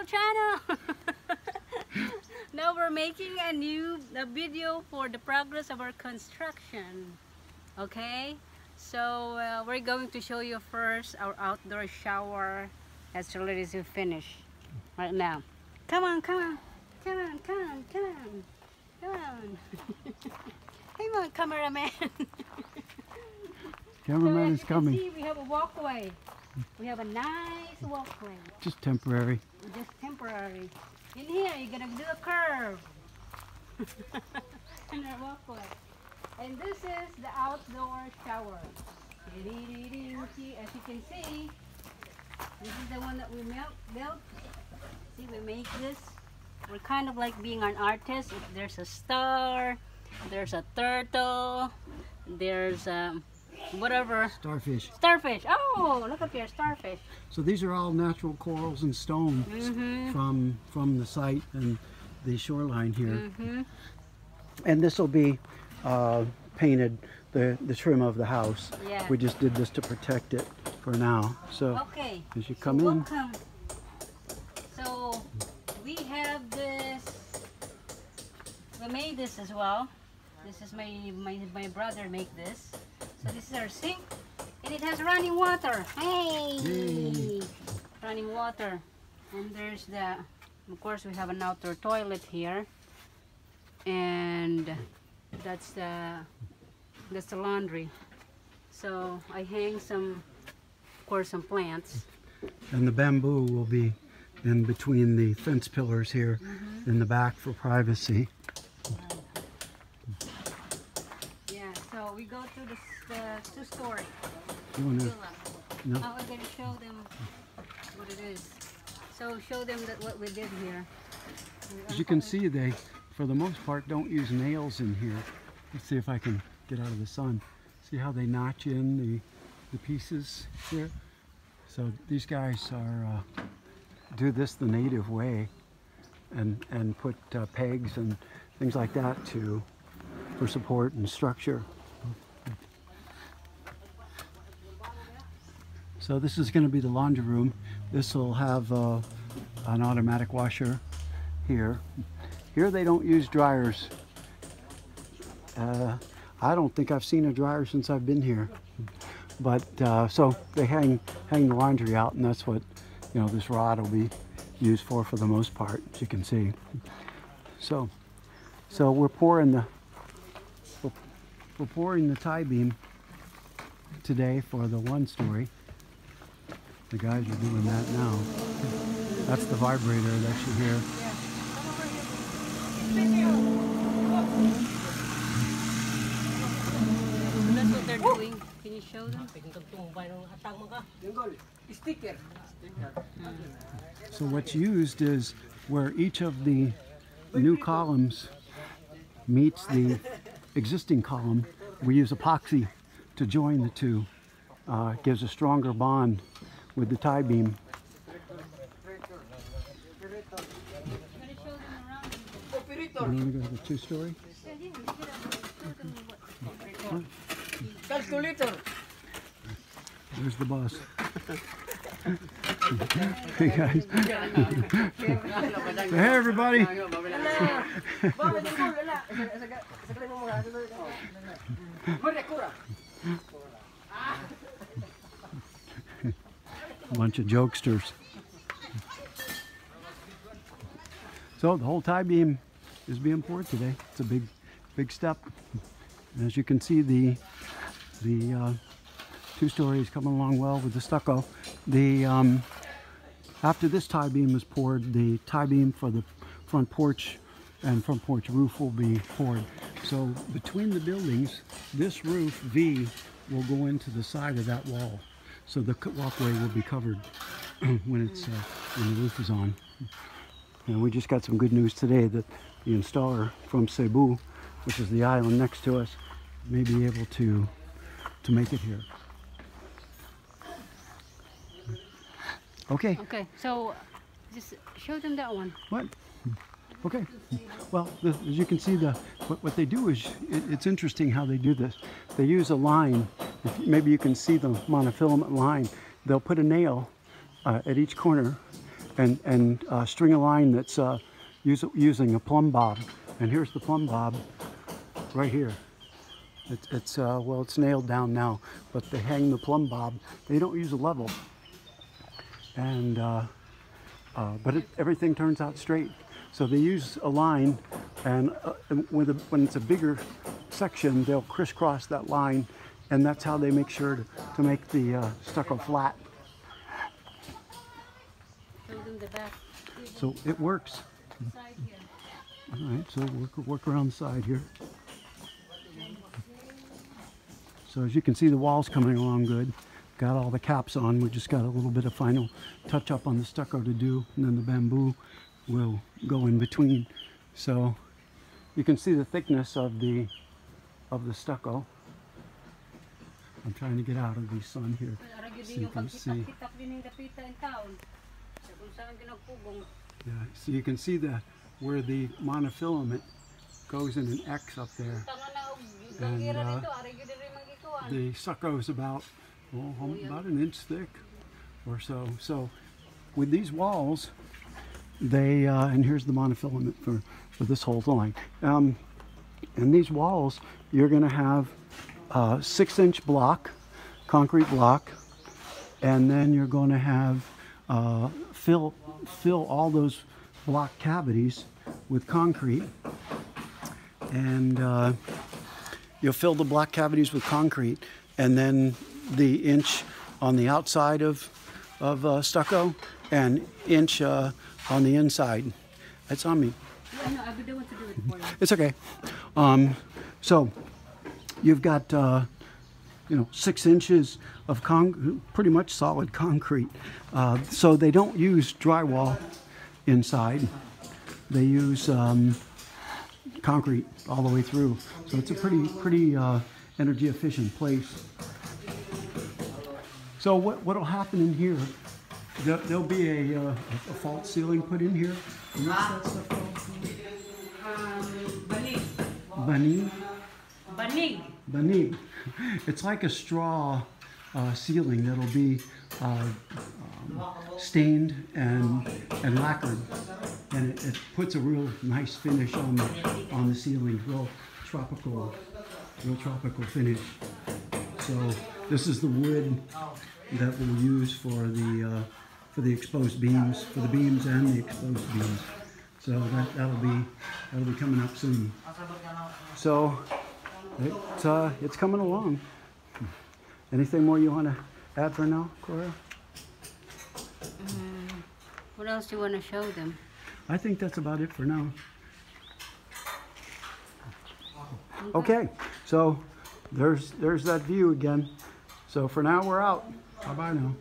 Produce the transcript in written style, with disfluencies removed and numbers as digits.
YouTube channel. Now we're making a video for the progress of our construction. Okay, so we're going to show you first our outdoor shower that's ready to finish right now. Come on, come on, come on, come on, come on, come on. Come on, cameraman. Cameraman is coming. See, we have a walkway. We have a nice walkway. Just temporary. Just temporary. In here, you're gonna do a curve. In our walkway. And this is the outdoor shower. As you can see, this is the one that we built. See, we make this. We're kind of like being an artist. There's a star, there's a turtle, there's whatever. Starfish. Starfish. Oh, look up here, starfish. So these are all natural corals and stones from the site and the shoreline here. And this will be painted, the trim of the house. Yeah. We just did this to protect it for now. So okay. As you come in. Welcome. So we have this. We made this as well. This is my brother made this. So this is our sink, and it has running water. Hey! Yay. Running water. And there's of course we have an outdoor toilet here. And that's the laundry. So I hang some plants. And the bamboo will be in between the fence pillars here in the back for privacy. Yeah, so we go through the two-story. You wanna, no? Now we're going to show them what it is. So show them what we did here. As you can see, they, for the most part, don't use nails in here. Let's see if I can get out of the sun. See how they notch in the pieces here? So these guys are do this the native way and put pegs and things like that for support and structure. So this is going to be the laundry room. This will have an automatic washer here. Here they don't use dryers. I don't think I've seen a dryer since I've been here. But so they hang the laundry out, and that's what this rod will be used for the most part, as you can see. So we're pouring the tie beam today for the one story. The guys are doing that now. That's the vibrator that you hear. That's what they're doing. Can you show them? So what's used is where each of the new columns meets the existing column, we use epoxy to join the two. It gives a stronger bond with the tie beam. You want to go to the two-story? Calculator. There's the boss. Hey guys. Say hey everybody. A bunch of jokesters. So the whole tie beam is being poured today. It's a big step. As you can see, the two-story is coming along well with the stucco. After this tie beam is poured, the tie beam for the front porch and front porch roof will be poured. So between the buildings, this roof V will go into the side of that wall. So the walkway will be covered when the roof is on. And we just got some good news today that the installer from Cebu, which is the island next to us, may be able to make it here. Okay. Okay, so just show them that one. What? Okay. Well, as you can see, what they do is, it's interesting how they do this. They use a line. Maybe you can see the monofilament line. They'll put a nail at each corner, and string a line that's using a plumb bob. And here's the plumb bob right here. It's well, it's nailed down now, but they hang the plumb bob. They don't use a level, and but everything turns out straight. So they use a line, and when it's a bigger section, they'll crisscross that line, and that's how they make sure to make the stucco flat. So it works. All right, so work around the side here. So as you can see, the wall's coming along good. Got all the caps on. We just got a little bit of final touch up on the stucco to do, and then the bamboo will go in between. So you can see the thickness of the stucco. I'm trying to get out of the sun here so you can see. Yeah, so you can see where the monofilament goes in an X up there. And the stucco is about an inch thick or so. So with these walls, they and here's the monofilament for this whole line. And these walls, you're going to have 6-inch block, concrete block, and then you're going to have fill all those block cavities with concrete, and you'll fill the block cavities with concrete, and then the inch on the outside of stucco and inch on the inside. It's on me. Yeah, no, I would want to do it for you. It's okay. So you've got 6 inches of pretty much solid concrete. So they don't use drywall inside. They use concrete all the way through. So it's a pretty energy efficient place. So what'll happen in here? There'll be a false ceiling put in here. And what's that stuff called? Banig. Banig. Banig. It's like a straw ceiling that'll be stained and lacquered, and it puts a real nice finish on the ceiling. Real tropical finish. So this is the wood that we'll use for the exposed beams, for the beams and the exposed beams. So that'll be coming up soon. So it's coming along. Anything more you want to add for now, Cora? What else do you want to show them? I think that's about it for now. Okay, so there's that view again. So for now we're out. Bye-bye now.